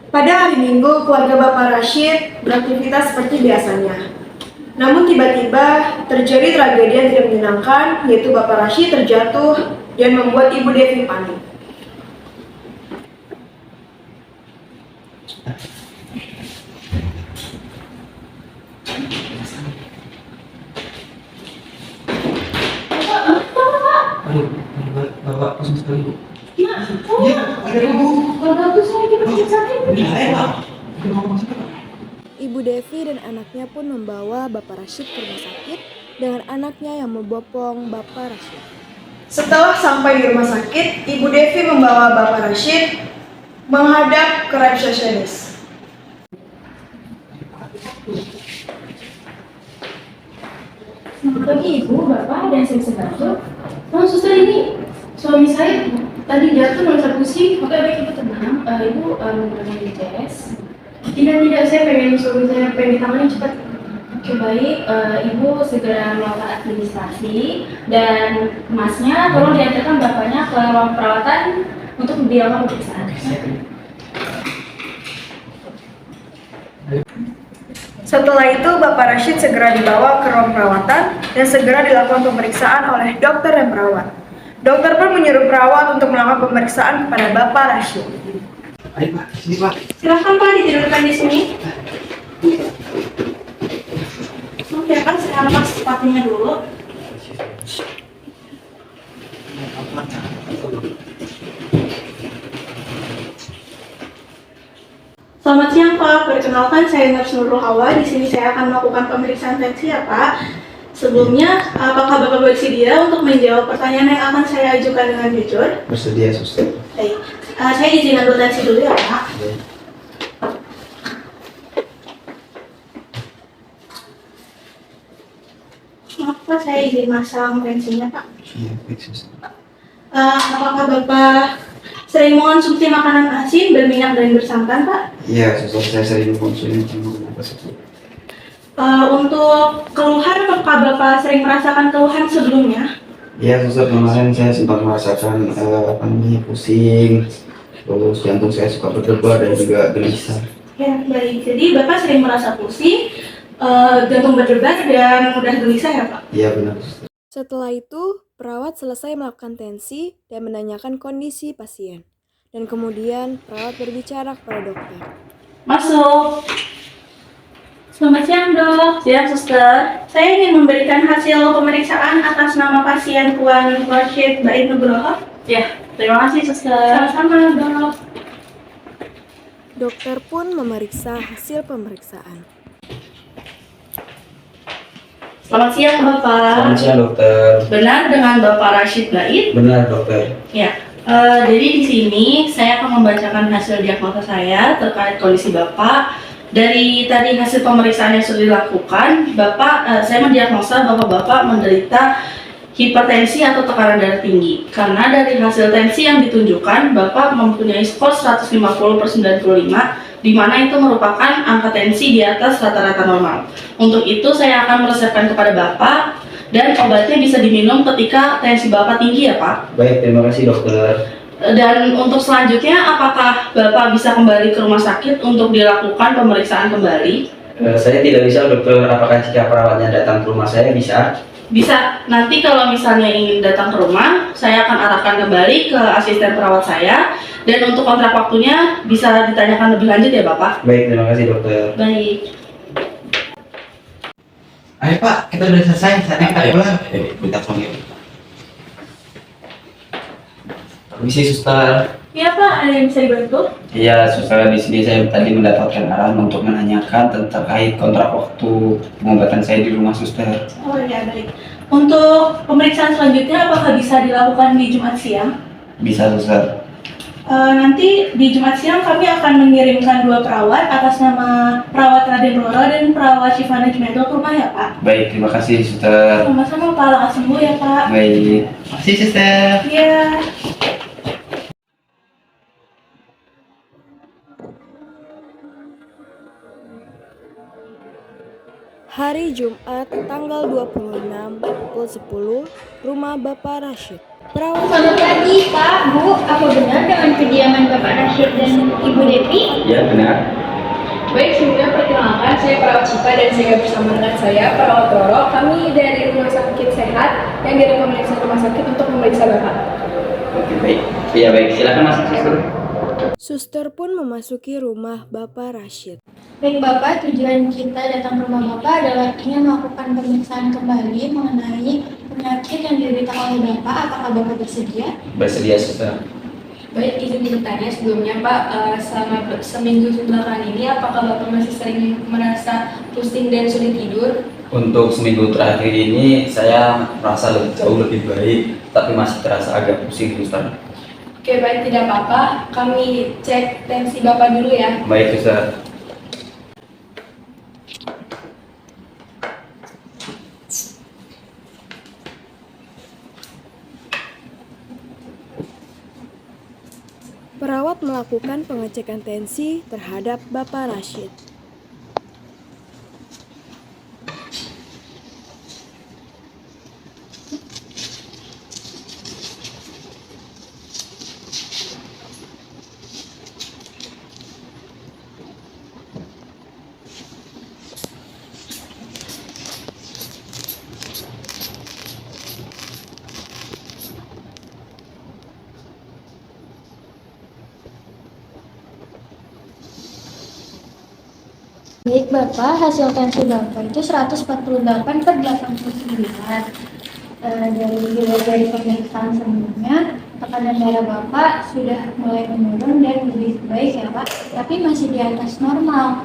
Pada hari Minggu, keluarga Bapak Rashid beraktivitas seperti biasanya. Namun tiba-tiba terjadi tragedi yang tidak menyenangkan, yaitu Bapak Rashid terjatuh dan membuat Ibu Devi panik. Bapak kosong sekali, Bu. Ibu Devi dan anaknya pun membawa Bapak Rashid ke rumah sakit dengan anaknya yang membopong Bapak Rashid. Setelah sampai di rumah sakit, Ibu Devi membawa Bapak Rashid menghadap ke resepsionis. Selamat pagi Ibu, Bapak, dan saya bantu. Suster, ini suami saya tadi jatuh merasa pusing, maka baik Ibu tenang. Ibu menggunakan BPJS. Tidak, saya pengen suami saya pengen ditangani cepat. Oke, baik, Ibu segera melakukan administrasi dan Masnya tolong diantarkan Bapaknya ke ruang perawatan untuk dilakukan pemeriksaan. Setelah itu, Bapak Rashid segera dibawa ke ruang perawatan dan segera dilakukan pemeriksaan oleh dokter dan perawat. Dokter pun menyuruh perawat untuk melakukan pemeriksaan kepada Bapak Rashid. Ayo Pak, sini Pak. Silakan Pak, ditidurkan di sini. Biarkan saya lepas sepatunya dulu. Selamat siang Pak, perkenalkan saya Nurse Nurul Hawa. Di sini saya akan melakukan pemeriksaan tensi ya Pak. Sebelumnya, apakah Bapak bersedia untuk menjawab pertanyaan yang akan saya ajukan dengan jujur? Bersedia, Suster. Baik, saya izin ambil tensi dulu ya Pak. Maaf Pak, saya izin masang tensinya Pak. Iya, baik Suster. Apakah Bapak sering mengonsumsi makanan asin, berminyak dan bersantan Pak? Iya, Suster, saya sering mengkonsumsi makanan tersebut. Untuk keluhan, apakah Bapak sering merasakan keluhan sebelumnya? Iya, Suster, kemarin saya sempat merasakan pusing, terus jantung saya suka berdebar dan juga gelisah. Ya, baik. Jadi Bapak sering merasa pusing, jantung berdebar dan mudah gelisah ya Pak? Iya, benar, Suster. Setelah itu, perawat selesai melakukan tensi dan menanyakan kondisi pasien. Dan kemudian perawat berbicara kepada dokter. Masuk. Selamat siang dok, siang suster. Saya ingin memberikan hasil pemeriksaan atas nama pasien Tuan Rashid Baid Nugroho. Ya, terima kasih suster. Sama-sama dok. Dokter pun memeriksa hasil pemeriksaan. Selamat siang Bapak. Selamat siang, Dokter. Benar dengan Bapak Rashid Baid? Benar, Dokter. Ya. Jadi di sini saya akan membacakan hasil diagnosa saya terkait kondisi Bapak. Dari tadi hasil pemeriksaan yang sudah dilakukan, saya mendiagnosa bahwa Bapak menderita hipertensi atau tekanan darah tinggi. Karena dari hasil tensi yang ditunjukkan, Bapak mempunyai skor 150/95, di mana itu merupakan angka tensi di atas rata-rata normal. Untuk itu saya akan meresepkan kepada Bapak dan obatnya bisa diminum ketika tensi Bapak tinggi ya Pak. Baik, terima kasih Dokter. Dan untuk selanjutnya, apakah Bapak bisa kembali ke rumah sakit untuk dilakukan pemeriksaan kembali? Saya tidak bisa, Dokter. Apakah jika perawatnya datang ke rumah saya bisa? Bisa. Nanti kalau misalnya ingin datang ke rumah, saya akan arahkan kembali ke asisten perawat saya. Dan untuk kontrak waktunya bisa ditanyakan lebih lanjut ya Bapak. Baik, terima kasih Dokter. Baik. Ayo Pak, kita udah selesai, saatnya kita pulang. Minta tolong ya. Permisi, Suster. Iya Pak, ada yang bisa dibantu? Iya, Suster, di sini saya tadi mendapatkan arahan untuk menanyakan terkait kontrak waktu pengobatan saya di rumah Suster. Oh ya, baik. Untuk pemeriksaan selanjutnya, apakah bisa dilakukan di Jumat siang? Bisa, Suster. Nanti di Jumat siang kami akan mengirimkan 2 perawat atas nama perawat Raden Roro dan perawat Syifa Najmedel ke rumah ya Pak. Baik, terima kasih suster. Sama-sama Pak, lekas sembuh ya Pak. Baik. Makasih, suster. Iya. Hari Jumat tanggal 26 pukul 10, rumah Bapak Rashid. Perawat Selamat pagi Pak, Bu. Apa benar dengan kediaman Bapak Rashid dan Ibu Devi? Ya, benar. Baik, sebelumnya perkenalkan saya perawat Syifa dan saya bersama dengan saya perawat Roro. Kami dari Rumah Sakit Sehat yang direkomendasikan rumah sakit untuk memeriksa Bapak. Oke, baik. Iya, baik. Silakan masuk, suster. Suster pun memasuki rumah Bapak Rashid. Baik Bapak, tujuan kita datang ke rumah Bapak adalah ingin melakukan pemeriksaan kembali mengenai penyakit yang diderita oleh Bapak. Apakah Bapak bersedia? Bersedia, suster. Baik, izin bertanya sebelumnya Pak, selama seminggu belakangan ini apakah Bapak masih sering merasa pusing dan sulit tidur? Untuk seminggu terakhir ini saya merasa jauh lebih baik, tapi masih terasa agak pusing, suster. Oke, baik, tidak apa-apa. Kami cek tensi Bapak dulu ya. Baik, suster. Perawat melakukan pengecekan tensi terhadap Bapak Rashid. Baik Bapak, hasil tensi Bapak itu 148/89. Dari pemeriksaan sebelumnya, tekanan darah Bapak sudah mulai menurun dan lebih baik ya Pak, tapi masih di atas normal.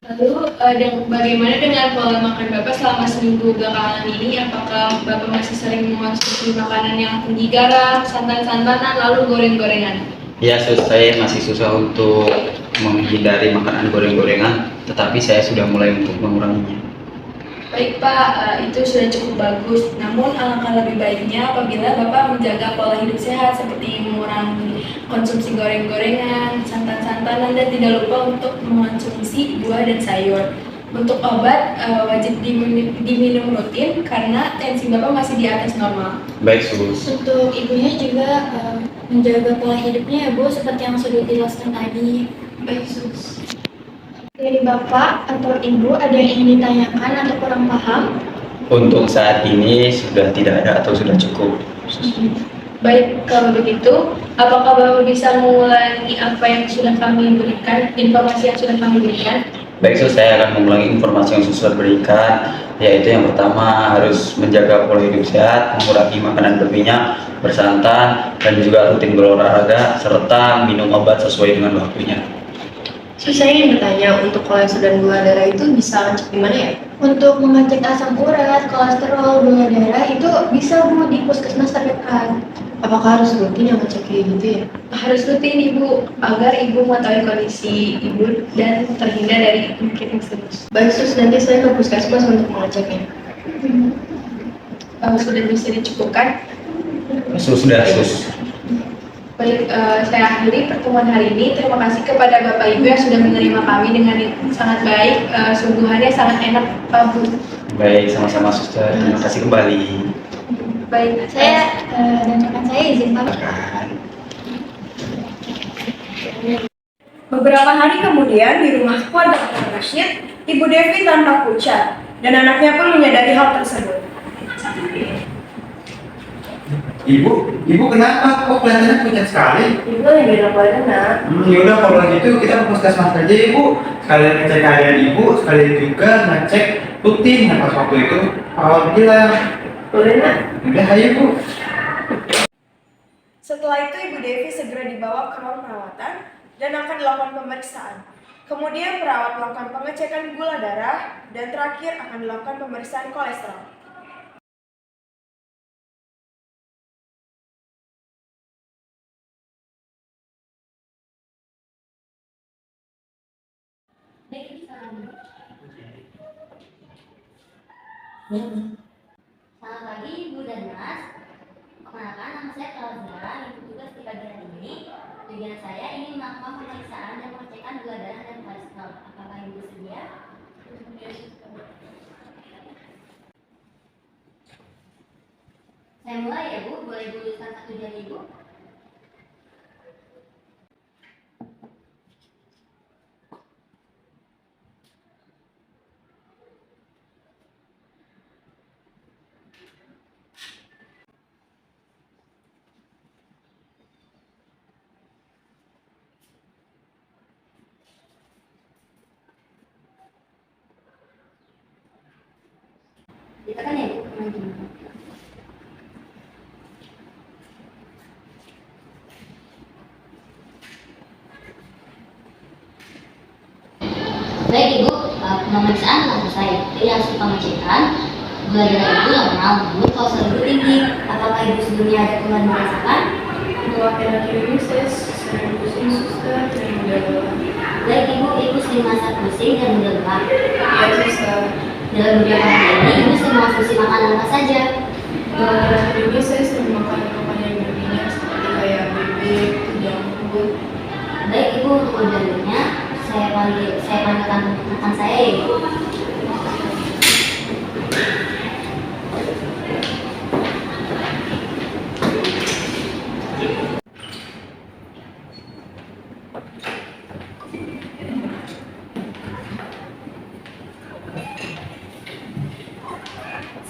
Lalu, bagaimana dengan pola makan Bapak selama seminggu belakangan ini? Apakah Bapak masih sering mengonsumsi makanan yang tinggi garam, santan-santanan, lalu goreng-gorengan? Ya, saya masih susah untuk menghindari makanan goreng-gorengan, tetapi saya sudah mulai untuk menguranginya. Baik Pak, itu sudah cukup bagus. Namun alangkah lebih baiknya apabila Bapak menjaga pola hidup sehat seperti mengurangi konsumsi goreng-gorengan, santan-santanan, dan tidak lupa untuk mengonsumsi buah dan sayur. Untuk obat wajib diminum rutin karena tensi Bapak masih di atas normal. Baik, sus. Untuk ibunya juga menjaga pola hidupnya ya Bu, seperti yang sudah dijelaskan tadi. Baik, Sus. Dari Bapak atau Ibu ada yang ingin ditanyakan atau kurang paham? Untuk saat ini sudah tidak ada atau sudah cukup. Baik, kalau begitu, apakah Bapak bisa mengulangi apa yang sudah kami berikan, informasi yang sudah kami berikan? Baik, sus, saya akan mengulangi informasi yang sudah berikan, yaitu yang pertama harus menjaga pola hidup sehat, mengurangi makanan berminyak, bersantan, dan juga rutin berolahraga, serta minum obat sesuai dengan waktunya. Saya ingin bertanya, untuk kolesterol dan gula darah itu bisa ngecek di mana ya? Untuk mengecek asam urat, kolesterol, gula darah itu bisa Bu di puskesmas terdekat. Apakah harus rutin yang ngecek kayak gitu ya? Harus rutin Ibu, agar Ibu mengetahui kondisi Ibu dan terhindar dari penyakit yang serius. Baik, Sus, nanti saya ke puskesmas untuk mengeceknya. Sudah bisa dicukupkan? Sudah, sus. Baik, saya akhiri pertemuan hari ini. Terima kasih kepada Bapak Ibu yang sudah menerima kami dengan sangat baik. Sungguhannya sangat enak, Pak Bu. Baik, sama-sama, suster. Terima kasih kembali. Baik, Saya dan rekan saya izin pamit. Beberapa hari kemudian di rumah keluarga Bapak Rashid, Ibu Devi tampak pucat dan anaknya pun menyadari hal tersebut. Ibu kenapa? Kok kelihatannya pucat sekali? Ibu lagi dilaporin nak. Yaudah kalau gitu kita ke puskesmas aja Ibu. Sekalian ngecek keadaan Ibu, sekalian juga ngecek rutin yang pas waktu itu awal bilang. Boleh nak. Udah ayo Bu. Setelah itu Ibu Devi segera dibawa ke ruang perawatan dan akan dilakukan pemeriksaan. Kemudian perawat melakukan pengecekan gula darah dan terakhir akan dilakukan pemeriksaan kolesterol. Selamat pagi Ibu dan Mas. Perkenalkan, nama saya Kalzara yang bertugas di pagi hari ini. Tujuan saya ingin melakukan pemeriksaan dan pengecekan gula darah dan kolesterol. Apakah Ibu sedia? Saya mulai ya Bu, boleh Ibu tuliskan 1 jam Ibu? Ditekan ya Bu? Baik Ibu, pemeriksaan telah selesai. Jadi hasil pengecekan gula darah Ibu normal, namun kolesterol Ibu tinggi. Apakah Ibu sebelumnya ada keluhan merasakan? Untuk akhir-akhir ini saya sering pusing, suster, dan mudah lelah. Baik Ibu sering merasa pusing dan mudah lelah. Ya, suster. Dalam beberapa hari ini Ibu sering mengonsumsi makanan apa saja? Untuk akhir-akhir ini saya sering makan makanan yang berminyak seperti kayak bebek, junk food. Baik Ibu, untuk jalurnya saya panggilkan rekan saya ya Ibu.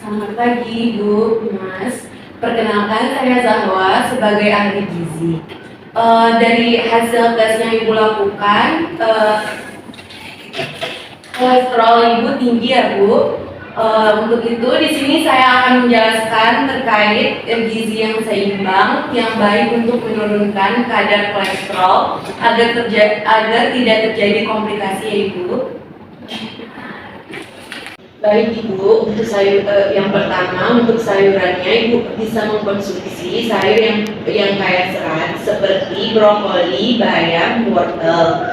Selamat pagi Bu, Mas. Perkenalkan saya Zahwa sebagai ahli gizi. Dari hasil tes yang Ibu lakukan, kolesterol Ibu tinggi ya Bu. Untuk itu di sini saya akan menjelaskan terkait gizi yang seimbang yang baik untuk menurunkan kadar kolesterol agar tidak terjadi komplikasi ya Ibu. Baik Ibu, untuk yang pertama untuk sayurannya Ibu bisa mengkonsumsi sayur yang kaya serat seperti brokoli, bayam, wortel.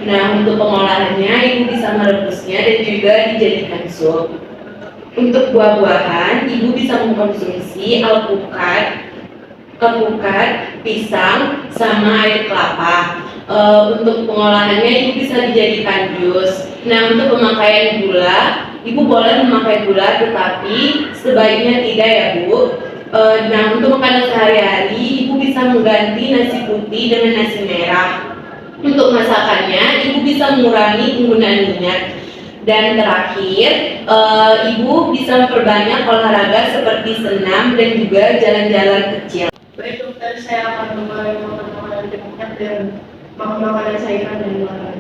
Nah, untuk pengolahannya Ibu bisa merebusnya dan juga dijadikan sup. Untuk buah-buahan Ibu bisa mengkonsumsi alpukat, pisang, sama air kelapa. Untuk pengolahannya Ibu bisa dijadikan jus. Nah, untuk pemakaian gula Ibu boleh memakai gula, tetapi sebaiknya tidak ya Bu. Nah, untuk makanan sehari-hari Ibu bisa mengganti nasi putih dengan nasi merah. Untuk masakannya Ibu bisa mengurangi penggunaan minyak. Dan terakhir, Ibu bisa memperbanyak olahraga seperti senam dan juga jalan-jalan kecil. Baik dokter, saya akan mulai makan makanan berminyak dan makan makanan sayuran dan buah-buahan.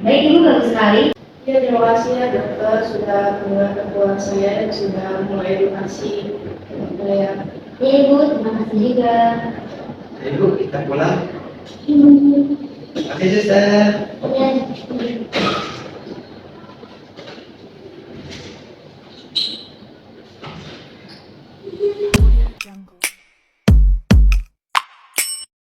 Baik Ibu, bagus sekali. Ya, terima kasih ya dokter sudah mendengarkan keluhan saya dan sudah mulai edukasi saya. Ya Ibu, terima kasih juga. Ibu, kita pulang. Oke, suster. Ya.